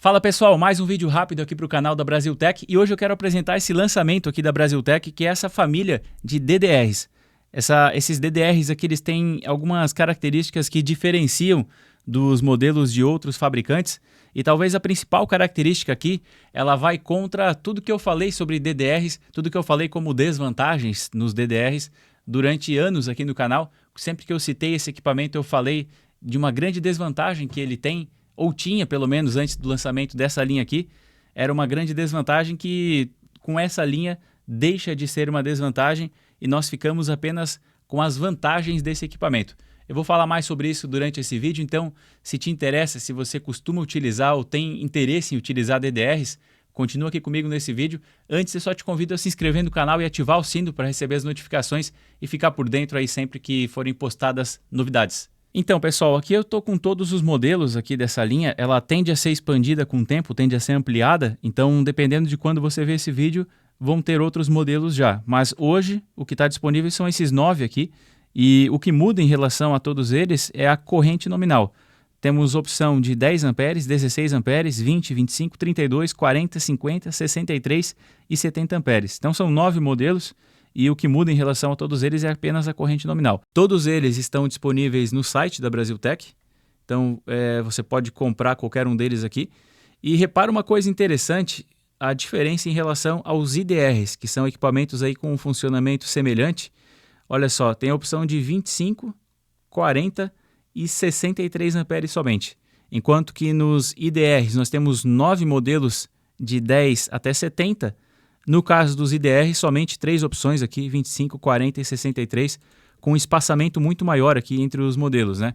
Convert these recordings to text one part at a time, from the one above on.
Fala pessoal, mais um vídeo rápido aqui para o canal da Brasiltech e hoje eu quero apresentar esse lançamento aqui da Brasiltech, que é essa família de DDRs. Esses DDRs aqui eles têm algumas características que diferenciam dos modelos de outros fabricantes e talvez a principal característica aqui, ela vai contra tudo que eu falei sobre DDRs, tudo que eu falei como desvantagens nos DDRs durante anos aqui no canal. Sempre que eu citei esse equipamento eu falei de uma grande desvantagem que ele tem, ou tinha pelo menos antes do lançamento dessa linha aqui. Era uma grande desvantagem que com essa linha deixa de ser uma desvantagem e nós ficamos apenas com as vantagens desse equipamento. Eu vou falar mais sobre isso durante esse vídeo, então se te interessa, se você costuma utilizar ou tem interesse em utilizar DDRs, continua aqui comigo nesse vídeo. Antes eu só te convido a se inscrever no canal e ativar o sino para receber as notificações e ficar por dentro aí sempre que forem postadas novidades. Então pessoal, aqui eu estou com todos os modelos aqui dessa linha. Ela tende a ser expandida com o tempo, tende a ser ampliada, então dependendo de quando você ver esse vídeo vão ter outros modelos já, mas hoje o que está disponível são esses 9 aqui e o que muda em relação a todos eles é a corrente nominal. Temos opção de 10 amperes, 16 amperes, 20, 25, 32, 40, 50, 63 e 70 amperes. Então são 9 modelos. E o que muda em relação a todos eles é apenas a corrente nominal. Todos eles estão disponíveis no site da Brasiltech, então você pode comprar qualquer um deles aqui. E repara uma coisa interessante, a diferença em relação aos IDRs, que são equipamentos aí com um funcionamento semelhante. Olha só, tem a opção de 25, 40 e 63 amperes somente. Enquanto que nos IDRs nós temos 9 modelos de 10 até 70. No caso dos IDRs, somente 3 opções aqui, 25, 40 e 63, com um espaçamento muito maior aqui entre os modelos, né?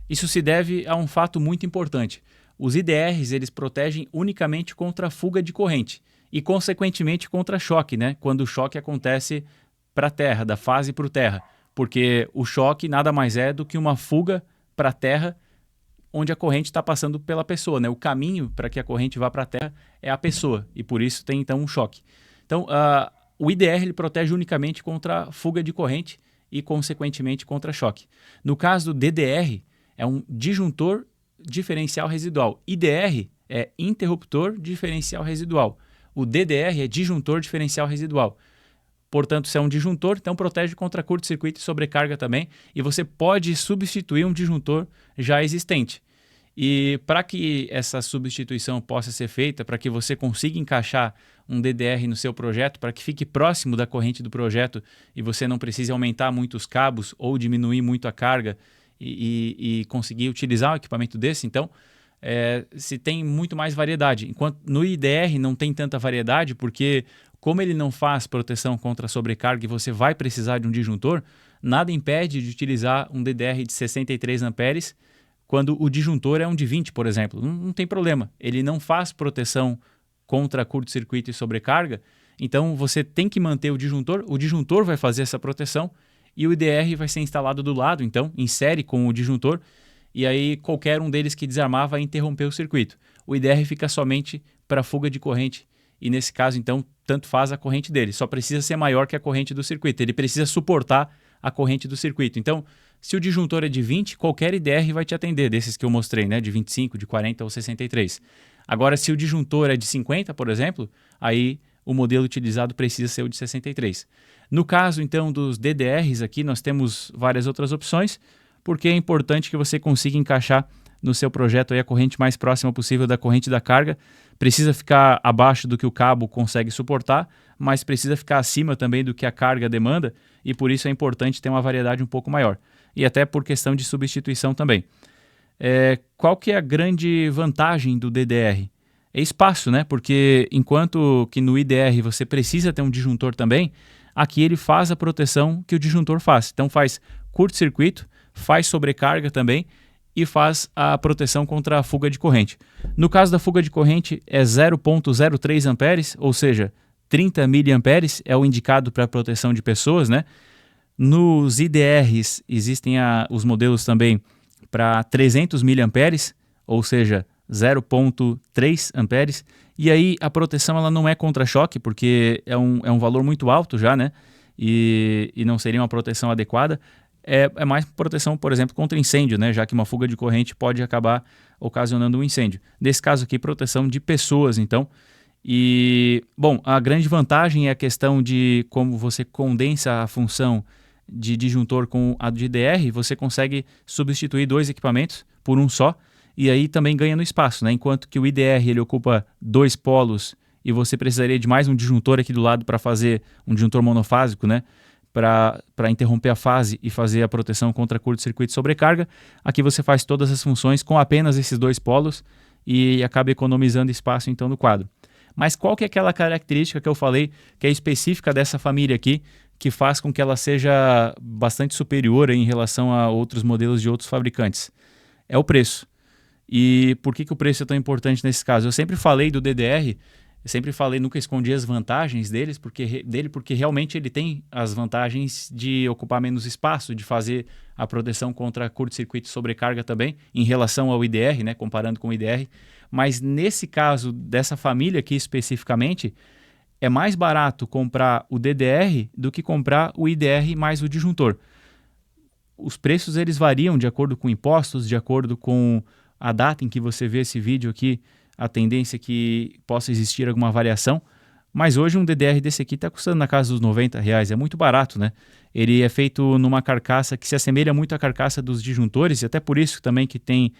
Isso se deve a um fato muito importante. Os IDRs, eles protegem unicamente contra fuga de corrente e, consequentemente, contra choque, né? Quando o choque acontece para a terra, da fase para o terra, porque o choque nada mais é do que uma fuga para a terra onde a corrente está passando pela pessoa, né? O caminho para que a corrente vá para a terra é a pessoa e por isso tem então um choque. Então o IDR ele protege unicamente contra fuga de corrente e consequentemente contra choque. No caso do DDR é um disjuntor diferencial residual. IDR é interruptor diferencial residual. O DDR é disjuntor diferencial residual. Portanto, se é um disjuntor, então protege contra curto-circuito e sobrecarga também. E você pode substituir um disjuntor já existente. E para que essa substituição possa ser feita, para que você consiga encaixar um DDR no seu projeto, para que fique próximo da corrente do projeto e você não precise aumentar muito os cabos ou diminuir muito a carga e conseguir utilizar um equipamento desse, então se tem muito mais variedade. Enquanto no IDR não tem tanta variedade, porque como ele não faz proteção contra sobrecarga e você vai precisar de um disjuntor, nada impede de utilizar um DDR de 63 amperes quando o disjuntor é um de 20, por exemplo. Não tem problema, ele não faz proteção contra curto-circuito e sobrecarga, então você tem que manter o disjuntor vai fazer essa proteção e o IDR vai ser instalado do lado, então, em série com o disjuntor, e aí qualquer um deles que desarmar vai interromper o circuito. O IDR fica somente para fuga de corrente, e nesse caso, então, tanto faz a corrente dele, só precisa ser maior que a corrente do circuito, ele precisa suportar a corrente do circuito. Então, se o disjuntor é de 20, qualquer IDR vai te atender, desses que eu mostrei, né, de 25, de 40 ou 63. Agora, se o disjuntor é de 50, por exemplo, aí o modelo utilizado precisa ser o de 63. No caso, então, dos DDRs aqui, nós temos várias outras opções, porque é importante que você consiga encaixar no seu projeto aí a corrente mais próxima possível da corrente da carga. Precisa ficar abaixo do que o cabo consegue suportar, mas precisa ficar acima também do que a carga demanda, e por isso é importante ter uma variedade um pouco maior. E até por questão de substituição também. Qual que é a grande vantagem do DDR? É espaço, né? Porque enquanto que no IDR você precisa ter um disjuntor também, aqui ele faz a proteção que o disjuntor faz. Então faz curto-circuito, faz sobrecarga também e faz a proteção contra a fuga de corrente. No caso da fuga de corrente é 0,03 amperes, ou seja, 30 miliamperes é o indicado para a proteção de pessoas, né? Nos IDRs existem os modelos também para 300 miliamperes, ou seja, 0,3 amperes. E aí a proteção ela não é contra-choque, porque é um valor muito alto já, né? E não seria uma proteção adequada. é mais proteção, por exemplo, contra incêndio, né? Já que uma fuga de corrente pode acabar ocasionando um incêndio. Nesse caso aqui, proteção de pessoas, então. E, bom, a grande vantagem é a questão de como você condensa a função de disjuntor com a de IDR, você consegue substituir dois equipamentos por um só, e aí também ganha no espaço, né? Enquanto que o IDR ele ocupa dois polos e você precisaria de mais um disjuntor aqui do lado para fazer um disjuntor monofásico, né? Para interromper a fase e fazer a proteção contra curto-circuito e sobrecarga. Aqui você faz todas as funções com apenas esses dois polos e acaba economizando espaço então no quadro. Mas qual que é aquela característica que eu falei que é específica dessa família aqui, que faz com que ela seja bastante superior em relação a outros modelos de outros fabricantes? É o preço. E por que o preço é tão importante nesse caso? Eu sempre falei do DDR, eu sempre falei, nunca escondi as vantagens dele, porque realmente ele tem as vantagens de ocupar menos espaço, de fazer a proteção contra curto-circuito e sobrecarga também, em relação ao IDR, né, comparando com o IDR. Mas nesse caso dessa família aqui especificamente, é mais barato comprar o DDR do que comprar o IDR mais o disjuntor. Os preços eles variam de acordo com impostos, de acordo com a data em que você vê esse vídeo aqui, a tendência é que possa existir alguma variação, mas hoje um DDR desse aqui está custando na casa dos R$90, é muito barato, né? Ele é feito numa carcaça que se assemelha muito à carcaça dos disjuntores, e até por isso também que tem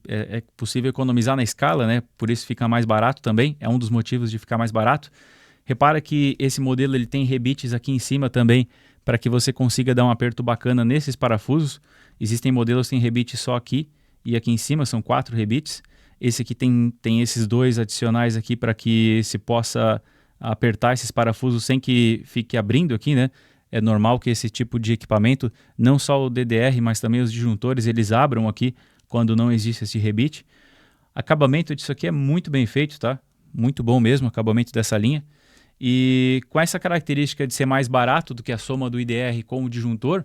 é possível economizar na escala, né? Por isso fica mais barato também, é um dos motivos de ficar mais barato. Repara que esse modelo ele tem rebites aqui em cima também, para que você consiga dar um aperto bacana nesses parafusos. Existem modelos que têm rebite só aqui e aqui em cima, são 4 rebites. Esse aqui tem esses dois adicionais aqui para que se possa apertar esses parafusos sem que fique abrindo aqui, né? É normal que esse tipo de equipamento, não só o DDR, mas também os disjuntores, eles abram aqui quando não existe esse rebite. Acabamento disso aqui é muito bem feito, tá? Muito bom mesmo o acabamento dessa linha. E com essa característica de ser mais barato do que a soma do IDR com o disjuntor,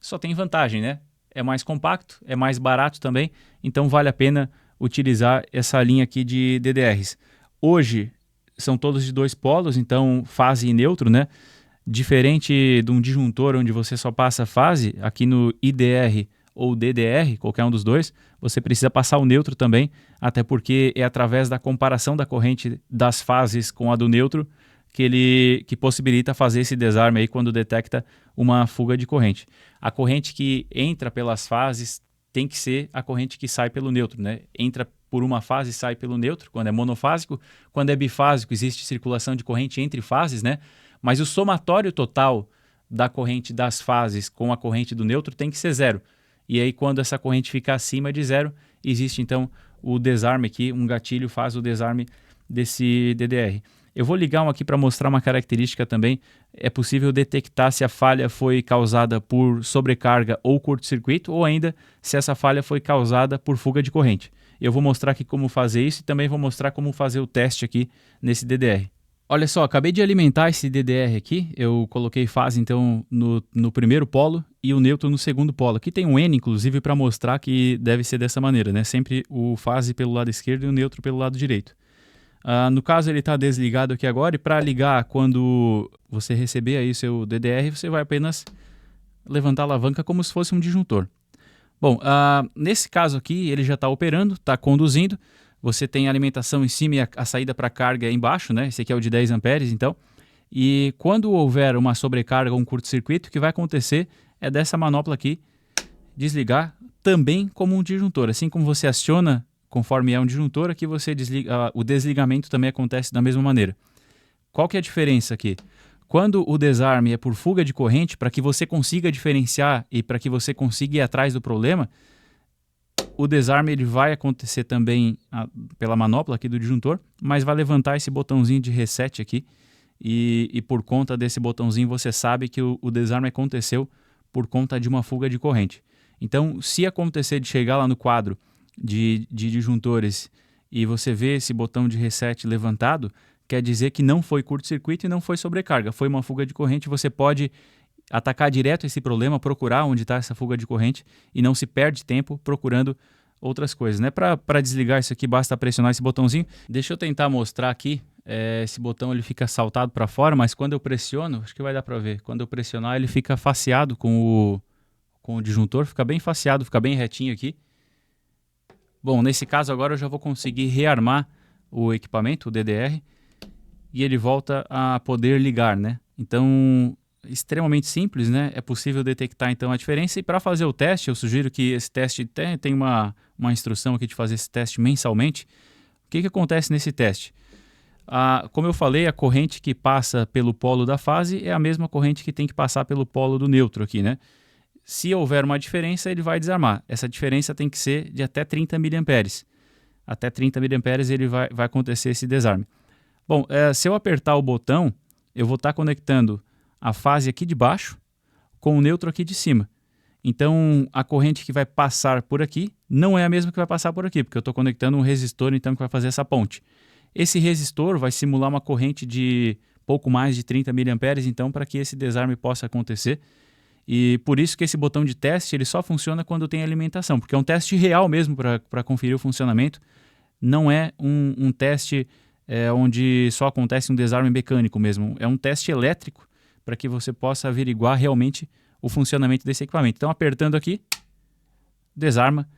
só tem vantagem, né? É mais compacto, é mais barato também, então vale a pena utilizar essa linha aqui de DDRs. Hoje são todos de dois polos, então fase e neutro, né? Diferente de um disjuntor onde você só passa fase, aqui no IDR ou DDR, qualquer um dos dois, você precisa passar o neutro também, até porque é através da comparação da corrente das fases com a do neutro que possibilita fazer esse desarme aí quando detecta uma fuga de corrente. A corrente que entra pelas fases tem que ser a corrente que sai pelo neutro, né? Entra por uma fase e sai pelo neutro, quando é monofásico. Quando é bifásico, existe circulação de corrente entre fases, né? Mas o somatório total da corrente das fases com a corrente do neutro tem que ser zero. E aí, quando essa corrente fica acima de zero, existe então o desarme aqui, um gatilho faz o desarme desse DDR. Eu vou ligar um aqui para mostrar uma característica também. É possível detectar se a falha foi causada por sobrecarga ou curto-circuito, ou ainda se essa falha foi causada por fuga de corrente. Eu vou mostrar aqui como fazer isso e também vou mostrar como fazer o teste aqui nesse DDR. Olha só, acabei de alimentar esse DDR aqui. Eu coloquei fase então no primeiro polo e o neutro no segundo polo. Aqui tem um N, inclusive, para mostrar que deve ser dessa maneira, né? Sempre o fase pelo lado esquerdo e o neutro pelo lado direito. No caso ele está desligado aqui agora, e para ligar quando você receber aí o seu DDR, você vai apenas levantar a alavanca como se fosse um disjuntor. Bom, nesse caso aqui ele já está operando, está conduzindo, você tem a alimentação em cima e a saída para carga embaixo, né? Esse aqui é o de 10 amperes então, e quando houver uma sobrecarga ou um curto-circuito, o que vai acontecer é dessa manopla aqui desligar também como um disjuntor, assim como você aciona conforme é um disjuntor, aqui você desliga, o desligamento também acontece da mesma maneira. Qual que é a diferença aqui? Quando o desarme é por fuga de corrente, para que você consiga diferenciar e para que você consiga ir atrás do problema, o desarme ele vai acontecer também pela manopla aqui do disjuntor, mas vai levantar esse botãozinho de reset aqui e por conta desse botãozinho você sabe que o desarme aconteceu por conta de uma fuga de corrente. Então, se acontecer de chegar lá no quadro de disjuntores e você vê esse botão de reset levantado, quer dizer que não foi curto-circuito e não foi sobrecarga, foi uma fuga de corrente. Você pode atacar direto esse problema, procurar onde está essa fuga de corrente e não se perde tempo procurando outras coisas, né? Para desligar isso aqui basta pressionar esse botãozinho. Deixa eu tentar mostrar aqui esse botão ele fica saltado para fora, mas quando eu pressiono, acho que vai dar para ver, quando eu pressionar ele fica faceado com o disjuntor, fica bem faceado, fica bem retinho aqui. Bom, nesse caso agora eu já vou conseguir rearmar o equipamento, o DDR, e ele volta a poder ligar, né? Então, extremamente simples, né? É possível detectar então a diferença, e para fazer o teste, eu sugiro que esse teste tem uma instrução aqui de fazer esse teste mensalmente. O que acontece nesse teste? Como eu falei, a corrente que passa pelo polo da fase é a mesma corrente que tem que passar pelo polo do neutro aqui, né? Se houver uma diferença, ele vai desarmar. Essa diferença tem que ser de até 30 mA. Até 30 mA ele vai acontecer esse desarme. Bom, se eu apertar o botão, eu vou estar conectando a fase aqui de baixo com o neutro aqui de cima. Então, a corrente que vai passar por aqui não é a mesma que vai passar por aqui, porque eu estou conectando um resistor então, que vai fazer essa ponte. Esse resistor vai simular uma corrente de pouco mais de 30 mA, então, para que esse desarme possa acontecer. E por isso que esse botão de teste ele só funciona quando tem alimentação, porque é um teste real mesmo para conferir o funcionamento. Não é um teste onde só acontece um desarme mecânico mesmo. É um teste elétrico para que você possa averiguar realmente o funcionamento desse equipamento. Então, apertando aqui, desarma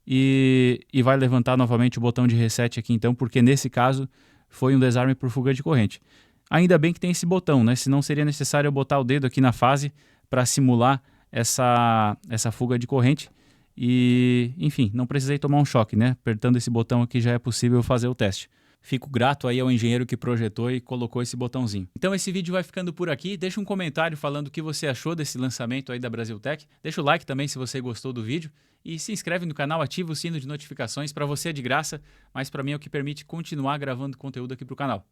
e vai levantar novamente o botão de reset aqui, então, porque nesse caso foi um desarme por fuga de corrente. Ainda bem que tem esse botão, né? Senão seria necessário eu botar o dedo aqui na fase para simular essa fuga de corrente e, enfim, não precisei tomar um choque, né? Apertando esse botão aqui já é possível fazer o teste. Fico grato aí ao engenheiro que projetou e colocou esse botãozinho. Então esse vídeo vai ficando por aqui. Deixa um comentário falando o que você achou desse lançamento aí da Brasiltec. Deixa o like também se você gostou do vídeo. E se inscreve no canal, ativa o sino de notificações. Para você é de graça, mas para mim é o que permite continuar gravando conteúdo aqui para o canal.